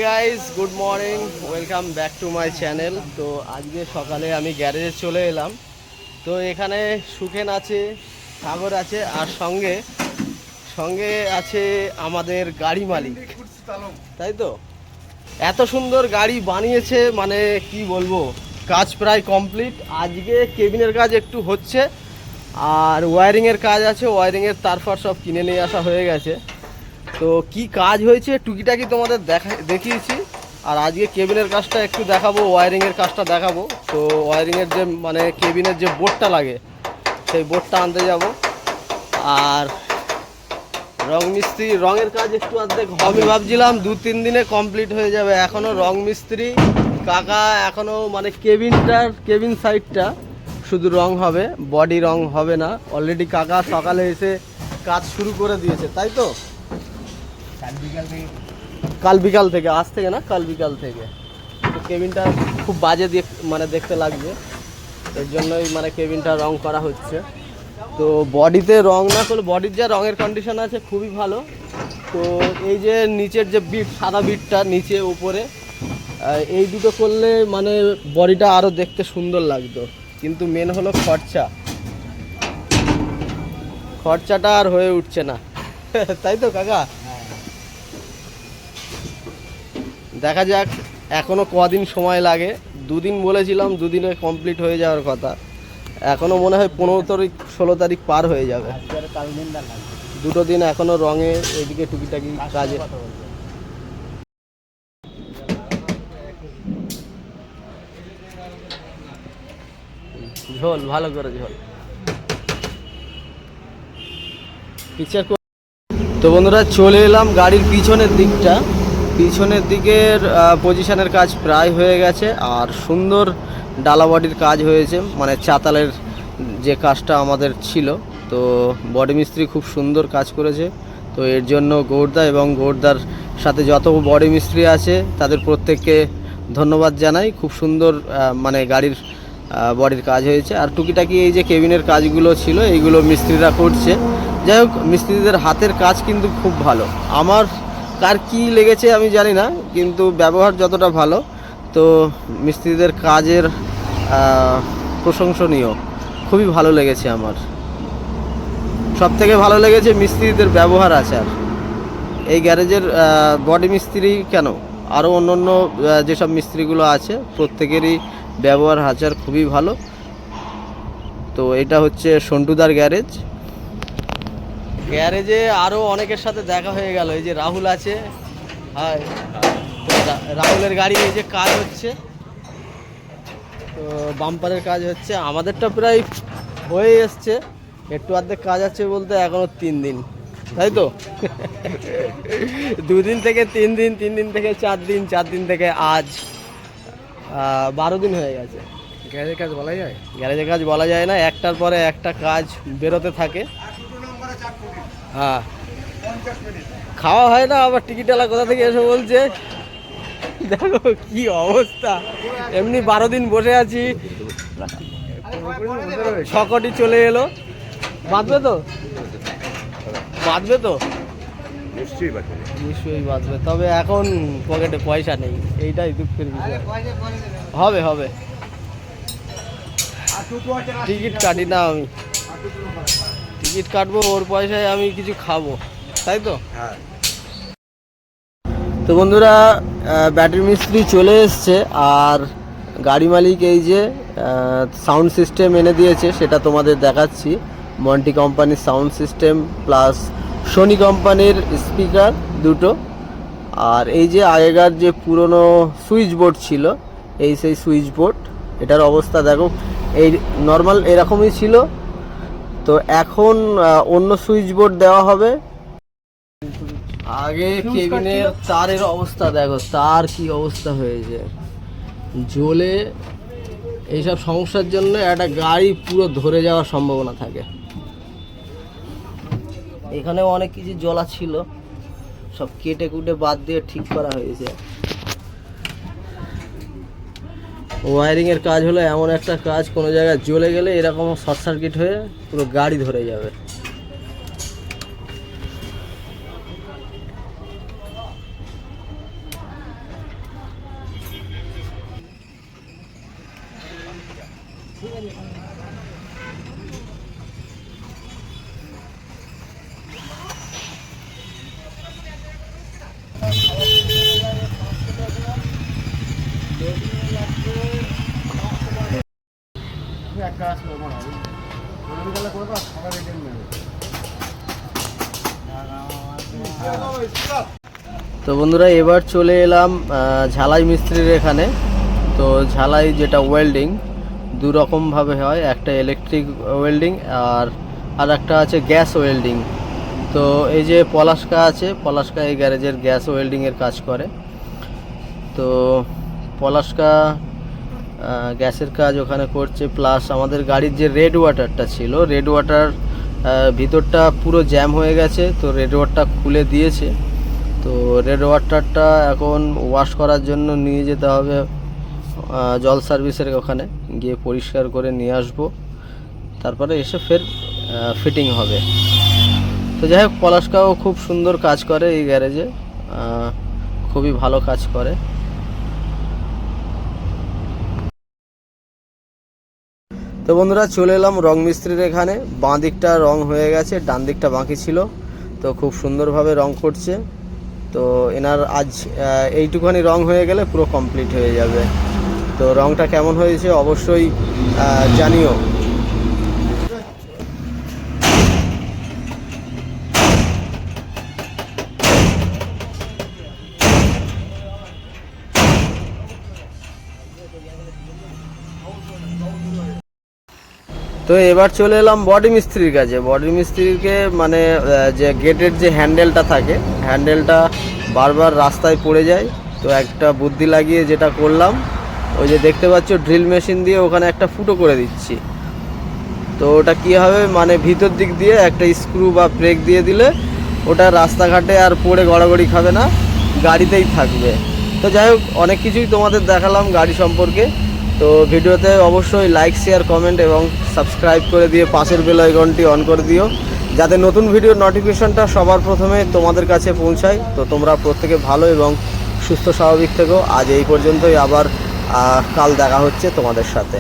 Guys, good morning, welcome back to my channel. তো আজকে সকালে আমি গ্যারেজে চলে এলাম। তো এখানে সুখেন আছে, সাগর আছে, আর সঙ্গে সঙ্গে আছে আমাদের গাড়ি মালিক, তাই তো। এত সুন্দর গাড়ি বানিয়েছে, মানে কি বলবো, কাজ প্রায় কমপ্লিট। আজকে কেবিনের কাজ একটু হচ্ছে, আর ওয়্যারিংয়ের কাজ আছে। ওয়্যারিংয়ের তারপর সব কিনে নিয়ে আসা হয়ে গেছে। তো কি কাজ হয়েছে টুকিটাকি তোমাদের দেখিয়েছি। আর আজকে কেবিনের কাজটা একটু দেখাবো, ওয়্যারিংয়ের কাজটা দেখাবো। তো ওয়্যারিংয়ের যে মানে কেবিনের যে বোর্ডটা লাগে, সেই বোর্ডটা আনতে যাব। আর রং মিস্ত্রি রঙের কাজ একটু অর্ধেক আমি ভাবছিলাম 2-3 দিনে কমপ্লিট হয়ে যাবে। এখনও রং মিস্ত্রি কাকা এখনও মানে কেবিন সাইডটা শুধু রং হবে, বডি রং হবে না। অলরেডি কাকা সকালে এসে কাজ শুরু করে দিয়েছে, তাই তো। কাল বিকাল থেকে, আজ থেকে না, কাল বিকাল থেকে। তো কেবিনটা খুব বাজে মানে দেখতে লাগবে, এর জন্যই মানে কেবিনটা রং করা হচ্ছে। তো বডিতে রং না করলে, বডির যা রঙের কন্ডিশন আছে খুবই ভালো। তো এই যে নিচের যে বিট, সাদা বিটটা নিচে উপরে, এই দুটো করলে মানে বডিটা আরও দেখতে সুন্দর লাগতো। কিন্তু মেন হলো খরচাটা আর হয়ে উঠছে না তাই তো কাকা। দেখা যাক, এখনও কদিন সময় লাগে। 2 দিন বলেছিলাম, 2 দিনে কমপ্লিট হয়ে যাওয়ার কথা। এখনও মনে হয় 15 তারিখ 16 তারিখ পার হয়ে যাবে। 2 দিন এখনও রঙে, এদিকে টুকিটাকি কাজে। ঝোল ভালো করে ঝোল পিকচার। তো বন্ধুরা, চলে এলাম গাড়ির পিছনের দিকের পজিশনের কাজ প্রায় হয়ে গেছে। আর সুন্দর ডালা বডির কাজ হয়েছে, মানে চাতালের যে কাজটা আমাদের ছিল। তো বডি মিস্ত্রি খুব সুন্দর কাজ করেছে। তো এর জন্য গৌরদা এবং গৌরদার সাথে যত বডি মিস্ত্রি আছে তাদের প্রত্যেককে ধন্যবাদ জানাই। খুব সুন্দর মানে গাড়ির বডির কাজ হয়েছে। আর টুকিটাকি এই যে কেবিনের কাজগুলো ছিল, এইগুলো মিস্ত্রিরা করছে। যাই হোক, মিস্ত্রিদের হাতের কাজ কিন্তু খুব ভালো। আমার কার কী লেগেছে আমি জানি না, কিন্তু ব্যবহার যতটা ভালো। তো মিস্ত্রিদের কাজের প্রশংসনীয়, খুবই ভালো লেগেছে আমার। সবথেকে ভালো লেগেছে মিস্ত্রিদের ব্যবহার আচার। এই গ্যারেজের বডি মিস্ত্রি কেন, আরও অন্য যেসব মিস্ত্রিগুলো আছে প্রত্যেকেরই ব্যবহার আচার খুবই ভালো। তো এটা হচ্ছে সন্টুদার গ্যারেজে আরও অনেকের সাথে দেখা হয়ে গেল। এই যে রাহুল আছে, হ্যাঁ, রাহুলের গাড়ি এই যে কাজ হচ্ছে। তো বাম্পারের কাজ হচ্ছে, আমাদেরটা প্রায় হয়ে এসছে। একটু অর্ধেক কাজ আছে বলতে এখনও 3 দিন, তাই তো 2 দিন থেকে 3 দিন, 3 দিন থেকে 4 দিন, 4 দিন থেকে আজ 12 দিন হয়ে গেছে। গ্যারেজের কাজ বলা যায়? গ্যারেজের কাজ বলা যায় না, একটার পরে একটা কাজ বেরোতে থাকে। হ্যাঁ, খাওয়া হয় না, আবার টিকিটওয়ালা কোথা থেকে এসে বলছে দেখো কি অবস্থা। এমনি 12 দিন বসে আছি, 6 কোটি চলে এলো। বাঁধবে তো? নিশ্চয়ই বাঁধবে, তবে এখন পকেটে পয়সা নেই, এইটাই দুঃখের বিষয়। হবে টিকিট কাটি না আমি, টিকিট কাটবো, ওর পয়সায় আমি কিছু খাবো, তাই তো। তো বন্ধুরা, ব্যাটারি মিস্ত্রি চলে এসছে। আর গাড়ি মালিক এই যে সাউন্ড সিস্টেম এনে দিয়েছে, সেটা তোমাদের দেখাচ্ছি। মন্টি কোম্পানির সাউন্ড সিস্টেম প্লাস সোনি কোম্পানির স্পিকার দুটো। আর এই যে আগেকার যে পুরনো সুইচ বোর্ড ছিল, এই সেই সুইচ বোর্ড, এটার অবস্থা দেখো। এই নর্মাল এরকমই ছিল, তো এখন অন্য সুইচ বোর্ড দেওয়া হবে। আগে কেবিনের তারের অবস্থা দেখো, তার কি অবস্থা হয়েছে জ্বলে। এইসব সমস্যার জন্য একটা গাড়ি পুরো ধরে যাওয়ার সম্ভাবনা থাকে। এখানেও অনেক কিছু জ্বলা ছিল, সব কেটে কুটে বাদ দিয়ে ঠিক করা হয়েছে। ওয়্যারিংয়ের কাজ হলো এমন একটা কাজ, কোনো জায়গায় জ্বলে গেলে এরকম শর্ট সার্কিট হয়ে পুরো গাড়ি ধরে যাবে। তো বন্ধুরা এবার চলে এলাম ঝালাই মিস্ত্রির এখানে। তো ঝালাই যেটা ওয়েল্ডিং দু রকমভাবে হয়, একটা ইলেকট্রিক ওয়েল্ডিং আর একটা আছে গ্যাস ওয়েল্ডিং। তো এই যে পলাশকা আছে, পলাশকা এই গ্যারেজের গ্যাস ওয়েল্ডিংয়ের কাজ করে। তো পলাশকা গ্যাসের কাজ ওখানে করছে, প্লাস আমাদের গাড়ির যে রেড ওয়াটারটা ছিল, রেড ওয়াটার ভিতরটা পুরো জ্যাম হয়ে গেছে, তো রেড ওয়াটারটা খুলে দিয়েছে। তো রেড ওয়াটারটা এখন ওয়াশ করার জন্য নিয়ে যেতে হবে জল সার্ভিসের ওখানে, গিয়ে পরিষ্কার করে নিয়ে আসবো, তারপরে এসে ফের ফিটিং হবে। তো যাই হোক, পলাশকাও খুব সুন্দর কাজ করে এই গ্যারেজে, খুবই ভালো কাজ করে। তো বন্ধুরা চলে এলাম রং মিস্ত্রির এখানে। বাঁ দিকটা রং হয়ে গেছে, ডান দিকটা বাকি ছিল, তো খুব সুন্দরভাবে রং করছে। তো এনার আজ এইটুখানি রং হয়ে গেলে পুরো কমপ্লিট হয়ে যাবে। তো রংটা কেমন হয়েছে অবশ্যই জানিও। তো এবার চলে এলাম বডি মিস্ত্রির কাছে। বডি মিস্ত্রিকে মানে যে গেটের যে হ্যান্ডেলটা থাকে, হ্যান্ডেলটা বারবার রাস্তায় পড়ে যায়। তো একটা বুদ্ধি লাগিয়ে যেটা করলাম, ওই যে দেখতে পাচ্ছ ড্রিল মেশিন দিয়ে ওখানে একটা ফুটো করে দিচ্ছি। তো ওটা কী হবে, মানে ভিতর দিক দিয়ে একটা স্ক্রু বা ব্রেক দিয়ে দিলে ওটা রাস্তাঘাটে আর পড়ে গড়াগড়ি খাবে না, গাড়িতেই থাকবে। তো যাই হোক, অনেক কিছুই তোমাদের দেখালাম গাড়ি সম্পর্কে। তো ভিডিওতে অবশ্যই লাইক, শেয়ার, কমেন্ট এবং সাবস্ক্রাইব করে দিয়ে পাশের বেল আইকনটি অন করে দিও, যাতে নতুন ভিডিওর নোটিফিকেশনটা সবার প্রথমে তোমাদের কাছে পৌঁছায়। তো তোমরা প্রত্যেকে ভালো এবং সুস্থ স্বাভাবিক থেকো। আজ এই পর্যন্তই, আবার কাল দেখা হচ্ছে তোমাদের সাথে।